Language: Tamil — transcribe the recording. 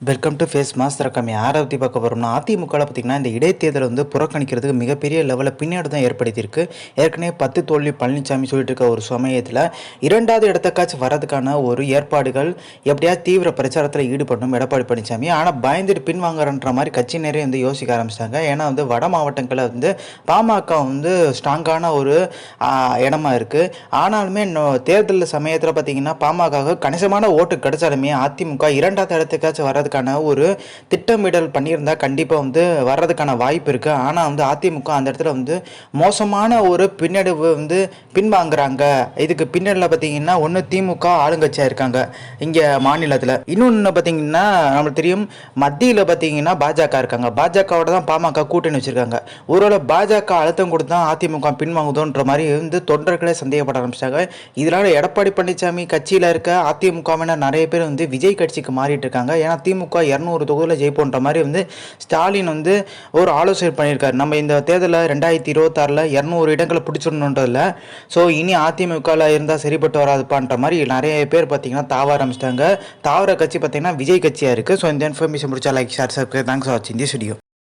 வெல்கம் டு ஃபேஸ் மாஸ் ரகம் யாரை பற்றி பார்க்க போகிறோம்னா அதிமுகவில் பார்த்திங்கன்னா இந்த இடைத்தேர்தலை வந்து புறக்கணிக்கிறதுக்கு மிகப்பெரிய லெவலில் பின்னாடி தான் ஏற்படுத்தியிருக்கு. ஏற்கனவே 10 தோல்வி பழனிசாமி சொல்லிட்டு இருக்க ஒரு சமயத்தில் 2வது இடத்துக்காச்சும் வரதுக்கான ஒரு ஏற்பாடுகள் எப்படியாவது தீவிர பிரச்சாரத்தில் ஈடுபடணும் எடப்பாடி பழனிசாமி. ஆனால் பயந்துட்டு பின்வாங்கறன்ற மாதிரி கட்சி நிறைய வந்து யோசிக்க ஆரம்பிச்சிட்டாங்க. ஏன்னா வந்து வட மாவட்டங்களில் வந்து பாமக வந்து ஸ்ட்ராங்கான ஒரு இடமா இருக்குது. ஆனாலுமே தேர்தல் சமயத்தில் பார்த்திங்கன்னா பாமக கணிசமான ஓட்டு கிடைச்சாலுமே அதிமுக 2வது இடத்துக்காச்சும் வர ஒரு திட்டமிடல் பண்ணியிருந்தா கண்டிப்பாக வந்து வர்றதுக்கான வாய்ப்பு இருக்குது. ஆனால் வந்து அதிமுக அந்த இடத்துல வந்து மோசமான ஒரு பின்னடைவு வந்து பின்வாங்குறாங்க. இதுக்கு பின்னணியில் பார்த்தீங்கன்னா ஒன்று திமுக ஆளுங்கட்சியாக இருக்காங்க இங்கே மாநிலத்தில், இன்னொன்று பார்த்தீங்கன்னா நம்மளுக்கு தெரியும் மத்தியில் பார்த்தீங்கன்னா பாஜக இருக்காங்க. பாஜகவோட தான் பாமக கூட்டணி வச்சுருக்காங்க. ஒருவேளை பாஜக அழுத்தம் கொடுத்து தான் அதிமுக பின்வாங்குதோன்ற மாதிரி வந்து தொண்டர்களே சந்தேகப்பட ஆரம்பிச்சிட்டாங்க. இதனால் எடப்பாடி பழனிசாமி கட்சியில் இருக்க அதிமுகவினர் நிறைய பேர் வந்து விஜய் கட்சிக்கு மாறிட்டு இருக்காங்க. ஏன்னா திமுக 200 தொகுதியில் ஜெயிப்போன்ற மாதிரி வந்து ஸ்டாலின் வந்து ஒரு ஆலோசனை பண்ணியிருக்காரு. நம்ம இந்த தேர்தலில் 2026 200 இடங்களை பிடிச்சிடணுன்றதில்ல. ஸோ இனி அதிமுகவில் இருந்தால் சரிப்பட்டு வராதுப்பான்ற மாதிரி நிறைய பேர் பார்த்தீங்கன்னா தாவ ஆரம்பிச்சிட்டாங்க. தாவர கட்சி பார்த்தீங்கன்னா விஜய் கட்சியாக இருக்குது. ஸோ இந்த இன்ஃபர்மேஷன் முடிச்சா like share subscribe. Thanks for வாட்சிங் திஸ் வீடியோ.